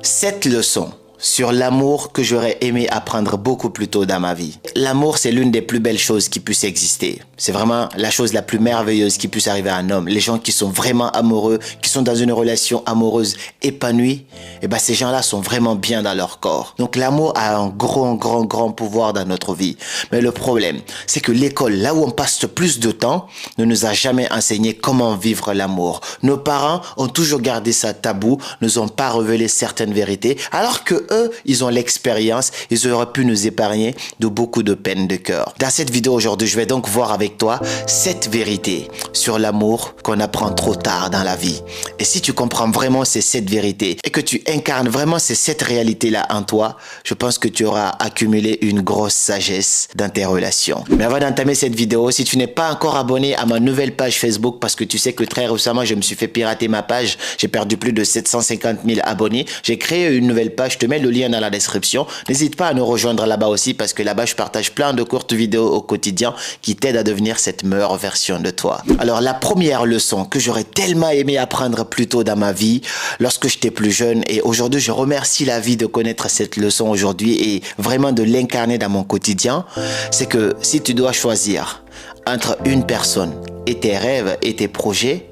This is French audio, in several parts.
7 leçons sur l'amour que j'aurais aimé apprendre beaucoup plus tôt dans ma vie. L'amour, c'est l'une des plus belles choses qui puissent exister. C'est vraiment la chose la plus merveilleuse qui puisse arriver à un homme. Les gens qui sont vraiment amoureux, qui sont dans une relation amoureuse épanouie, eh ben ces gens-là sont vraiment bien dans leur corps. Donc l'amour a un grand pouvoir dans notre vie. Mais le problème, c'est que l'école, là où on passe le plus de temps, ne nous a jamais enseigné comment vivre l'amour. Nos parents ont toujours gardé ça tabou, nous ont pas révélé certaines vérités, alors que eux, ils ont l'expérience, ils auraient pu nous épargner de beaucoup de peines de cœur. Dans cette vidéo aujourd'hui, je vais donc voir avec toi 7 vérités sur l'amour qu'on apprend trop tard dans la vie. Et si tu comprends vraiment ces 7 vérités et que tu incarnes vraiment ces 7 réalités-là en toi, je pense que tu auras accumulé une grosse sagesse dans tes relations. Mais avant d'entamer cette vidéo, si tu n'es pas encore abonné à ma nouvelle page Facebook, parce que tu sais que très récemment, je me suis fait pirater ma page, j'ai perdu plus de 750 000 abonnés, j'ai créé une nouvelle page, je te mets le lien dans la description. N'hésite pas à nous rejoindre là-bas aussi parce que là-bas, je partage plein de courtes vidéos au quotidien qui t'aident à devenir cette meilleure version de toi. Alors, la première leçon que j'aurais tellement aimé apprendre plus tôt dans ma vie, lorsque j'étais plus jeune, et aujourd'hui, je remercie la vie de connaître cette leçon aujourd'hui et vraiment de l'incarner dans mon quotidien, c'est que si tu dois choisir entre une personne et tes rêves et tes projets,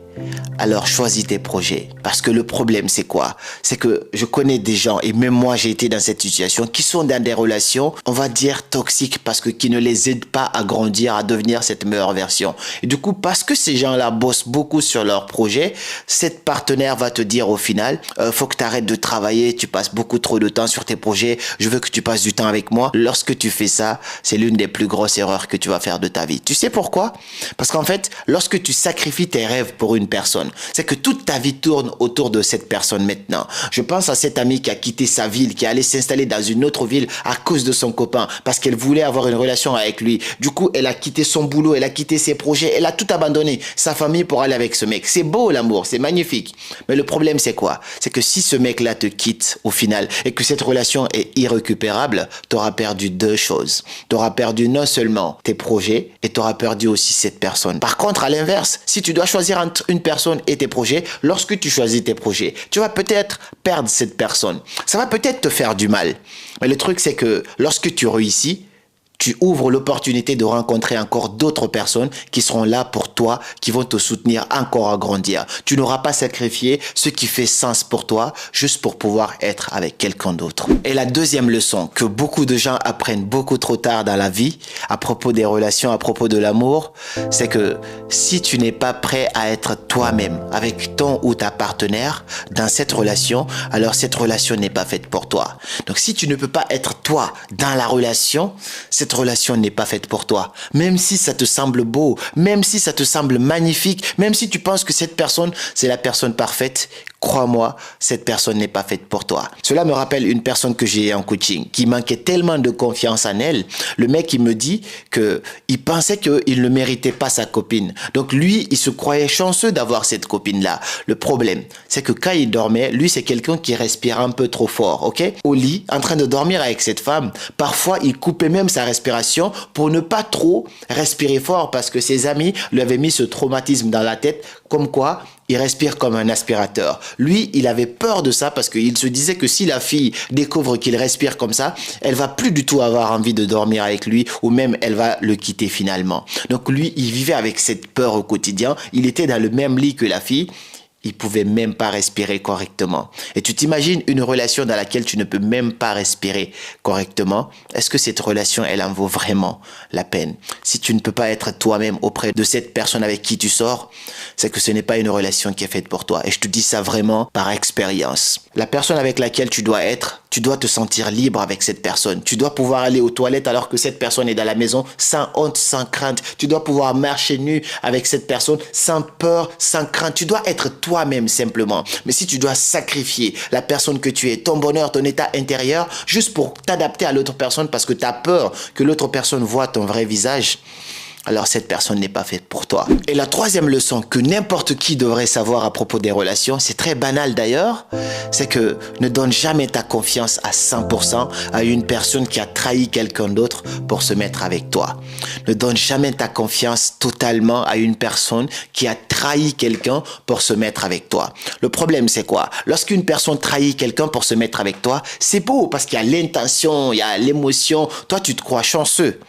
alors choisis tes projets. Parce que le problème, c'est quoi? C'est que je connais des gens, et même moi, j'ai été dans cette situation, qui sont dans des relations, on va dire toxiques, parce que qui ne les aident pas à grandir, à devenir cette meilleure version. Et du coup, parce que ces gens-là bossent beaucoup sur leurs projets, cette partenaire va te dire au final, faut que tu arrêtes de travailler, tu passes beaucoup trop de temps sur tes projets, je veux que tu passes du temps avec moi. Lorsque tu fais ça, c'est l'une des plus grosses erreurs que tu vas faire de ta vie. Tu sais pourquoi? Parce qu'en fait, lorsque tu sacrifies tes rêves pour une personne, c'est que toute ta vie tourne autour de cette personne maintenant. Je pense à cette amie qui a quitté sa ville, qui est allée s'installer dans une autre ville à cause de son copain, parce qu'elle voulait avoir une relation avec lui. Du coup, elle a quitté son boulot, elle a quitté ses projets, elle a tout abandonné, sa famille pour aller avec ce mec. C'est beau l'amour, c'est magnifique. Mais le problème, c'est quoi? C'est que si ce mec-là te quitte au final et que cette relation est irrécupérable, tu auras perdu deux choses. Tu auras perdu non seulement tes projets et tu auras perdu aussi cette personne. Par contre, à l'inverse, si tu dois choisir entre une personne et tes projets, lorsque tu choisis tes projets, tu vas peut-être perdre cette personne. Ça va peut-être te faire du mal. Mais le truc, c'est que lorsque tu réussis, tu ouvres l'opportunité de rencontrer encore d'autres personnes qui seront là pour toi, qui vont te soutenir encore à grandir. Tu n'auras pas sacrifié ce qui fait sens pour toi, juste pour pouvoir être avec quelqu'un d'autre. Et la deuxième leçon que beaucoup de gens apprennent beaucoup trop tard dans la vie, à propos des relations, à propos de l'amour, c'est que si tu n'es pas prêt à être toi-même avec ton ou ta partenaire dans cette relation, alors cette relation n'est pas faite pour toi. Donc si tu ne peux pas être toi dans la relation, cette relation n'est pas faite pour toi. Même si ça te semble beau, même si ça te semble magnifique, même si tu penses que cette personne, c'est la personne parfaite, crois-moi, cette personne n'est pas faite pour toi. Cela me rappelle une personne que j'ai en coaching qui manquait tellement de confiance en elle. Le mec, il me dit que il pensait qu'il ne méritait pas sa copine. Donc lui, il se croyait chanceux d'avoir cette copine-là. Le problème, c'est que quand il dormait, lui, c'est quelqu'un qui respire un peu trop fort, ok? Au lit, en train de dormir avec cette femme, parfois, il coupait même sa respiration pour ne pas trop respirer fort parce que ses amis lui avaient mis ce traumatisme dans la tête, comme quoi il respire comme un aspirateur. Lui, il avait peur de ça parce qu'il se disait que si la fille découvre qu'il respire comme ça, elle va plus du tout avoir envie de dormir avec lui ou même elle va le quitter finalement. Donc lui, il vivait avec cette peur au quotidien. Il était dans le même lit que la fille. Il pouvait même pas respirer correctement. Et tu t'imagines une relation dans laquelle tu ne peux même pas respirer correctement. Est-ce que cette relation, elle en vaut vraiment la peine? Si tu ne peux pas être toi-même auprès de cette personne avec qui tu sors, c'est que ce n'est pas une relation qui est faite pour toi. Et je te dis ça vraiment par expérience. La personne avec laquelle tu dois être, tu dois te sentir libre avec cette personne. Tu dois pouvoir aller aux toilettes alors que cette personne est dans la maison sans honte, sans crainte. Tu dois pouvoir marcher nu avec cette personne sans peur, sans crainte. Tu dois être toi-même simplement. Mais si tu dois sacrifier la personne que tu es, ton bonheur, ton état intérieur, juste pour t'adapter à l'autre personne parce que tu as peur que l'autre personne voit ton vrai visage, alors cette personne n'est pas faite pour toi. Et la troisième leçon que n'importe qui devrait savoir à propos des relations, c'est très banal d'ailleurs, c'est que ne donne jamais ta confiance à 100% à une personne qui a trahi quelqu'un d'autre pour se mettre avec toi. Ne donne jamais ta confiance totalement à une personne qui a trahi quelqu'un pour se mettre avec toi. Le problème, c'est quoi? Lorsqu'une personne trahit quelqu'un pour se mettre avec toi, c'est beau parce qu'il y a l'intention, il y a l'émotion. Toi, tu te crois chanceux.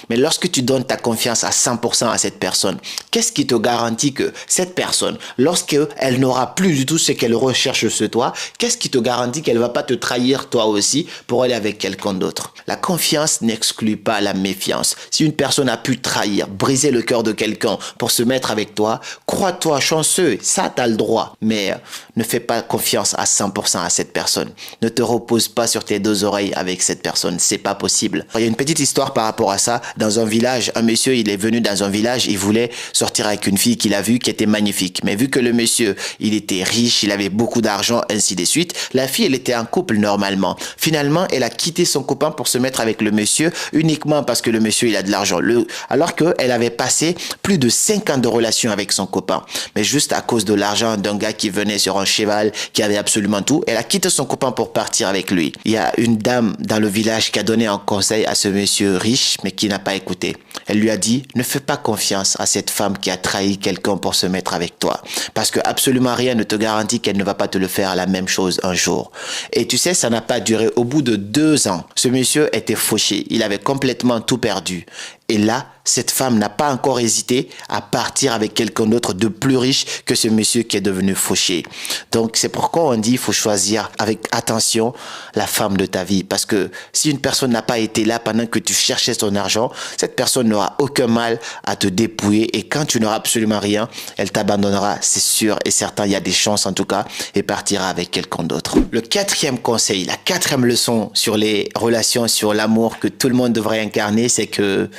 Mais lorsque tu donnes ta confiance à 100% à cette personne, qu'est-ce qui te garantit que cette personne, lorsqu'elle n'aura plus du tout ce qu'elle recherche sur toi, qu'est-ce qui te garantit qu'elle ne va pas te trahir toi aussi pour aller avec quelqu'un d'autre? La confiance n'exclut pas la méfiance. Si une personne a pu trahir, briser le cœur de quelqu'un pour se mettre avec toi, crois-toi chanceux, ça t'as le droit. Mais ne fais pas confiance à 100% à cette personne. Ne te repose pas sur tes deux oreilles avec cette personne, c'est pas possible. Il y a une petite histoire par rapport à ça. Dans un village, un monsieur, il est venu dans un village, il voulait sortir avec une fille qu'il a vue qui était magnifique. Mais vu que le monsieur, il était riche, il avait beaucoup d'argent, ainsi de suite, la fille, elle était en couple normalement. Finalement, elle a quitté son copain pour se mettre avec le monsieur uniquement parce que le monsieur, il a de l'argent. Alors qu'elle avait passé plus de 5 ans de relation avec son copain. Mais juste à cause de l'argent d'un gars qui venait sur un cheval, qui avait absolument tout, elle a quitté son copain pour partir avec lui. Il y a une dame dans le village qui a donné un conseil à ce monsieur riche, mais qui n'a pas écouté. Elle lui a dit, ne fais pas confiance à cette femme qui a trahi quelqu'un pour se mettre avec toi. Parce que absolument rien ne te garantit qu'elle ne va pas te le faire la même chose un jour. Et tu sais, ça n'a pas duré. Au bout de 2 ans, ce monsieur était fauché. Il avait complètement tout perdu. Et là, cette femme n'a pas encore hésité à partir avec quelqu'un d'autre de plus riche que ce monsieur qui est devenu fauché. Donc, c'est pourquoi on dit qu'il faut choisir avec attention la femme de ta vie. Parce que si une personne n'a pas été là pendant que tu cherchais son argent, cette personne n'aura aucun mal à te dépouiller. Et quand tu n'auras absolument rien, elle t'abandonnera, c'est sûr et certain. Il y a des chances en tout cas, et partira avec quelqu'un d'autre. Le 4e conseil, la 4e leçon sur les relations, sur l'amour que tout le monde devrait incarner, c'est que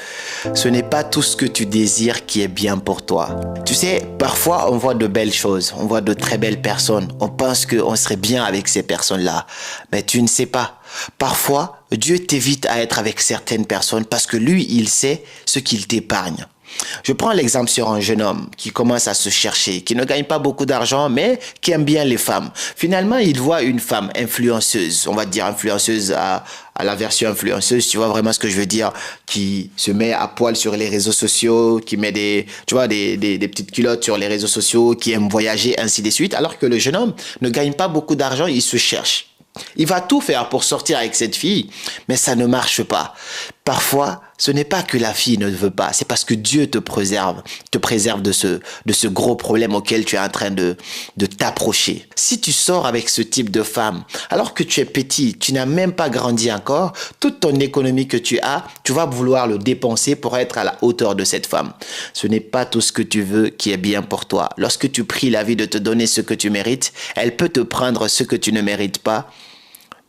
ce n'est pas tout ce que tu désires qui est bien pour toi. Tu sais, parfois on voit de belles choses, on voit de très belles personnes, on pense qu'on serait bien avec ces personnes-là, mais tu ne sais pas. Parfois, Dieu t'évite à être avec certaines personnes parce que lui, il sait ce qu'il t'épargne. Je prends l'exemple sur un jeune homme qui commence à se chercher, qui ne gagne pas beaucoup d'argent, mais qui aime bien les femmes. Finalement, il voit une femme influenceuse, on va dire influenceuse à la version influenceuse, tu vois vraiment ce que je veux dire, qui se met à poil sur les réseaux sociaux, qui met des petites culottes sur les réseaux sociaux, qui aime voyager, ainsi de suite, alors que le jeune homme ne gagne pas beaucoup d'argent, il se cherche. Il va tout faire pour sortir avec cette fille, mais ça ne marche pas. Parfois, ce n'est pas que la fille ne veut pas, c'est parce que Dieu te préserve de ce gros problème auquel tu es en train de t'approcher. Si tu sors avec ce type de femme, alors que tu es petit, tu n'as même pas grandi encore, toute ton économie que tu as, tu vas vouloir le dépenser pour être à la hauteur de cette femme. Ce n'est pas tout ce que tu veux qui est bien pour toi. Lorsque tu pries la vie de te donner ce que tu mérites, elle peut te prendre ce que tu ne mérites pas,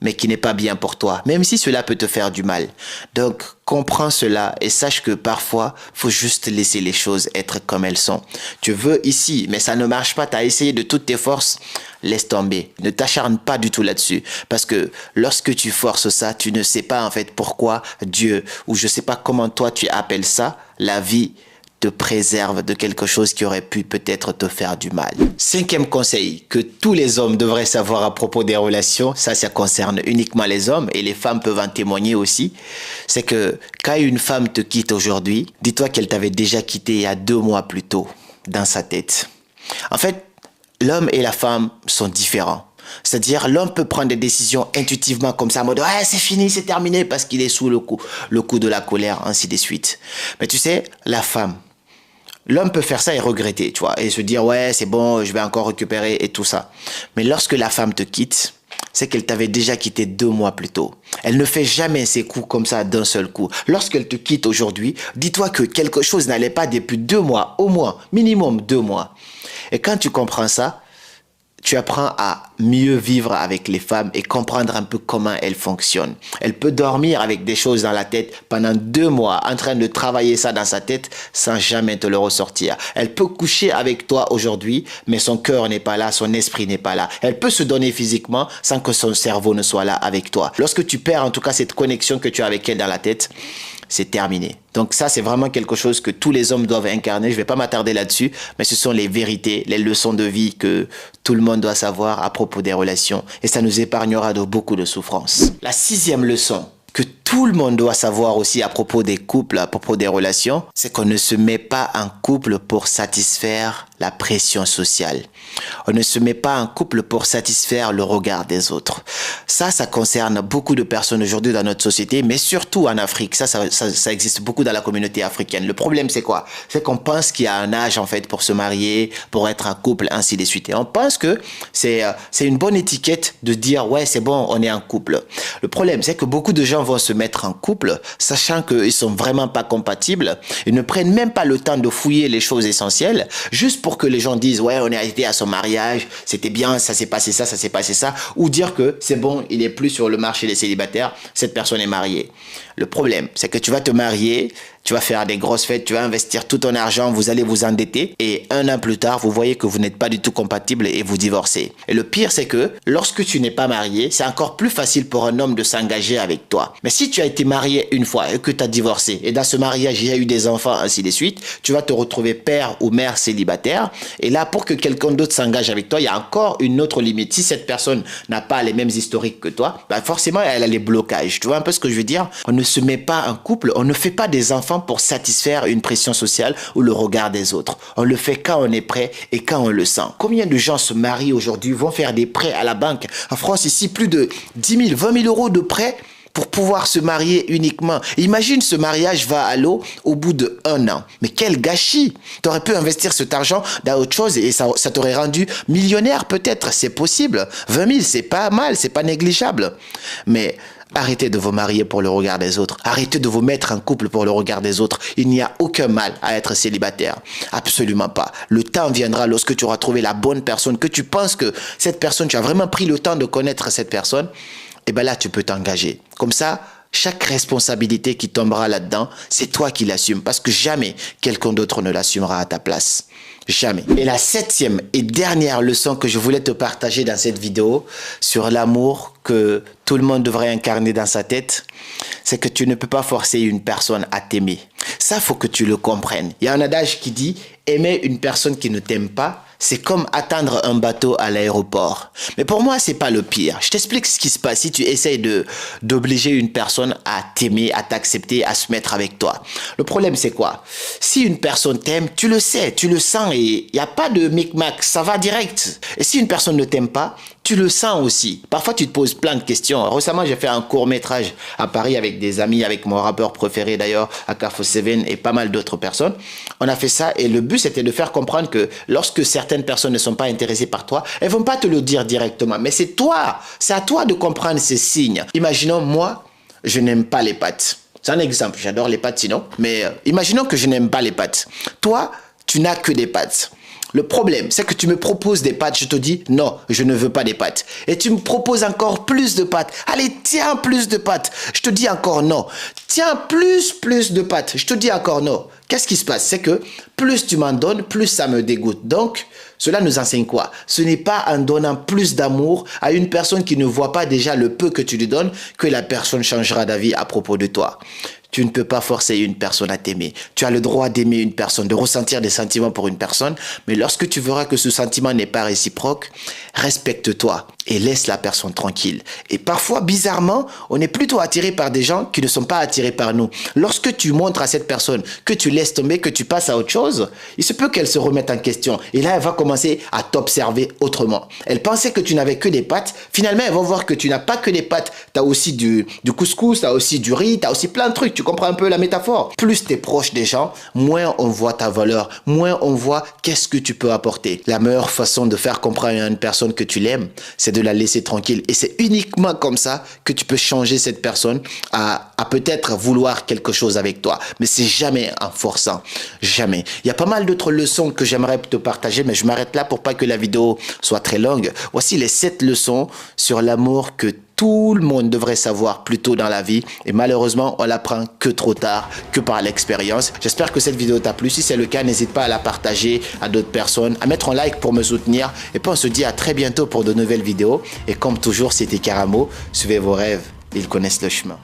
mais qui n'est pas bien pour toi, même si cela peut te faire du mal. Donc, comprends cela et sache que parfois, faut juste laisser les choses être comme elles sont. Tu veux ici, mais ça ne marche pas, tu as essayé de toutes tes forces, laisse tomber. Ne t'acharne pas du tout là-dessus, parce que lorsque tu forces ça, tu ne sais pas en fait pourquoi Dieu, ou je sais pas comment toi tu appelles ça, la vie, te préserve de quelque chose qui aurait pu peut-être te faire du mal. 5e conseil que tous les hommes devraient savoir à propos des relations, ça concerne uniquement les hommes et les femmes peuvent en témoigner aussi, c'est que quand une femme te quitte aujourd'hui, dis-toi qu'elle t'avait déjà quitté il y a 2 mois plus tôt dans sa tête. En fait, l'homme et la femme sont différents. C'est-à-dire, l'homme peut prendre des décisions intuitivement comme ça, en mode « c'est fini, c'est terminé » parce qu'il est sous le coup de la colère, ainsi de suite. Mais tu sais, la femme, l'homme peut faire ça et regretter, tu vois, et se dire « ouais, c'est bon, je vais encore récupérer » et tout ça. Mais lorsque la femme te quitte, c'est qu'elle t'avait déjà quitté 2 mois plus tôt. Elle ne fait jamais ses coups comme ça d'un seul coup. Lorsqu'elle te quitte aujourd'hui, dis-toi que quelque chose n'allait pas depuis 2 mois, au moins, minimum 2 mois. Et quand tu comprends ça, tu apprends à mieux vivre avec les femmes et comprendre un peu comment elles fonctionnent. Elle peut dormir avec des choses dans la tête pendant 2 mois, en train de travailler ça dans sa tête sans jamais te le ressortir. Elle peut coucher avec toi aujourd'hui, mais son cœur n'est pas là, son esprit n'est pas là. Elle peut se donner physiquement sans que son cerveau ne soit là avec toi. Lorsque tu perds en tout cas cette connexion que tu as avec elle dans la tête, c'est terminé. Donc ça, c'est vraiment quelque chose que tous les hommes doivent incarner. Je ne vais pas m'attarder là-dessus, mais ce sont les vérités, les leçons de vie que tout le monde doit savoir à propos des relations. Et ça nous épargnera de beaucoup de souffrances. La 6e leçon que tout le monde doit savoir aussi à propos des couples, à propos des relations, c'est qu'on ne se met pas en couple pour satisfaire la pression sociale. On ne se met pas en couple pour satisfaire le regard des autres. Ça concerne beaucoup de personnes aujourd'hui dans notre société, mais surtout en Afrique. Ça existe beaucoup dans la communauté africaine. Le problème, c'est quoi? C'est qu'on pense qu'il y a un âge, en fait, pour se marier, pour être un couple, ainsi de suite. Et on pense que c'est une bonne étiquette de dire, ouais, c'est bon, on est un couple. Le problème, c'est que beaucoup de gens vont se mettre en couple, sachant qu'ils sont vraiment pas compatibles. Ils ne prennent même pas le temps de fouiller les choses essentielles, juste pour que les gens disent, ouais, on est été à son mariage, c'était bien, ça s'est passé ça s'est passé ça, ou dire que c'est bon, il est plus sur le marché des célibataires, cette personne est mariée. Le problème, c'est que tu vas te marier, tu vas faire des grosses fêtes, tu vas investir tout ton argent, vous allez vous endetter et 1 an plus tard, vous voyez que vous n'êtes pas du tout compatible et vous divorcez. Et le pire, c'est que lorsque tu n'es pas marié, c'est encore plus facile pour un homme de s'engager avec toi. Mais si tu as été marié une fois et que tu as divorcé et dans ce mariage, il y a eu des enfants, ainsi de suite, tu vas te retrouver père ou mère célibataire. Et là, pour que quelqu'un d'autre s'engage avec toi, il y a encore une autre limite. Si cette personne n'a pas les mêmes historiques que toi, bah forcément, elle a les blocages. Tu vois un peu ce que je veux dire? On ne se met pas en couple, on ne fait pas des enfants pour satisfaire une pression sociale ou le regard des autres. On le fait quand on est prêt et quand on le sent. Combien de gens se marient aujourd'hui, vont faire des prêts à la banque? En France, ici, plus de 10 000, 20 000 euros de prêts pour pouvoir se marier uniquement. Imagine, ce mariage va à l'eau au bout de 1 an. Mais quel gâchis! Tu aurais pu investir cet argent dans autre chose et ça t'aurait rendu millionnaire peut-être. C'est possible. 20 000, c'est pas mal, c'est pas négligeable. Mais arrêtez de vous marier pour le regard des autres. Arrêtez de vous mettre en couple pour le regard des autres. Il n'y a aucun mal à être célibataire. Absolument pas. Le temps viendra lorsque tu auras trouvé la bonne personne, que tu penses que cette personne, tu as vraiment pris le temps de connaître cette personne. Et bien là, tu peux t'engager. Comme ça, chaque responsabilité qui tombera là-dedans, c'est toi qui l'assumes. Parce que jamais quelqu'un d'autre ne l'assumera à ta place. Jamais. Et la 7e et dernière leçon que je voulais te partager dans cette vidéo sur l'amour que tout le monde devrait incarner dans sa tête, c'est que tu ne peux pas forcer une personne à t'aimer. Ça, faut que tu le comprennes. Il y a un adage qui dit « Aimer une personne qui ne t'aime pas, c'est comme attendre un bateau à l'aéroport. » Mais pour moi, c'est pas le pire. Je t'explique ce qui se passe si tu essayes d'obliger une personne à t'aimer, à t'accepter, à se mettre avec toi. Le problème, c'est quoi? Si une personne t'aime, tu le sais, tu le sens et il n'y a pas de micmac, ça va direct. Et si une personne ne t'aime pas, tu le sens aussi. Parfois, tu te poses plein de questions. Récemment, j'ai fait un court-métrage à Paris avec des amis, avec mon rappeur préféré d'ailleurs, Akafo7 et pas mal d'autres personnes. On a fait ça et le but, c'était de faire comprendre que lorsque certaines personnes ne sont pas intéressées par toi, elles vont pas te le dire directement. Mais c'est toi, c'est à toi de comprendre ces signes. Imaginons, moi, je n'aime pas les pâtes. C'est un exemple, j'adore les pâtes sinon. Mais imaginons que je n'aime pas les pâtes. Toi, tu n'as que des pâtes. Le problème, c'est que tu me proposes des pâtes, je te dis non, je ne veux pas des pâtes. Et tu me proposes encore plus de pâtes. Allez, tiens, plus de pâtes. Je te dis encore non. Tiens, plus de pâtes. Je te dis encore non. Qu'est-ce qui se passe? C'est que plus tu m'en donnes, plus ça me dégoûte. Donc, cela nous enseigne quoi? Ce n'est pas en donnant plus d'amour à une personne qui ne voit pas déjà le peu que tu lui donnes que la personne changera d'avis à propos de toi. Tu ne peux pas forcer une personne à t'aimer. Tu as le droit d'aimer une personne, de ressentir des sentiments pour une personne, mais lorsque tu verras que ce sentiment n'est pas réciproque, respecte-toi et laisse la personne tranquille. Et parfois, bizarrement, on est plutôt attiré par des gens qui ne sont pas attirés par nous. Lorsque tu montres à cette personne que tu laisses tomber, que tu passes à autre chose, il se peut qu'elle se remette en question. Et là, elle va commencer à t'observer autrement. Elle pensait que tu n'avais que des pâtes. Finalement, elle va voir que tu n'as pas que des pâtes. Tu as aussi du couscous, tu as aussi du riz, tu as aussi plein de trucs. Tu comprends un peu la métaphore? Plus tu es proche des gens, moins on voit ta valeur, moins on voit qu'est-ce que tu peux apporter. La meilleure façon de faire comprendre à une personne que tu l'aimes, c'est de la laisser tranquille. Et c'est uniquement comme ça que tu peux changer cette personne à peut-être vouloir quelque chose avec toi. Mais c'est jamais en forçant. Jamais. Il y a pas mal d'autres leçons que j'aimerais te partager, mais je m'arrête là pour pas que la vidéo soit très longue. Voici les 7 leçons sur l'amour que tout le monde devrait savoir plus tôt dans la vie et malheureusement on l'apprend que trop tard, que par l'expérience. J'espère que cette vidéo t'a plu. Si c'est le cas, n'hésite pas à la partager à d'autres personnes, à mettre un like pour me soutenir et puis on se dit à très bientôt pour de nouvelles vidéos et comme toujours c'était Karamo, suivez vos rêves, ils connaissent le chemin.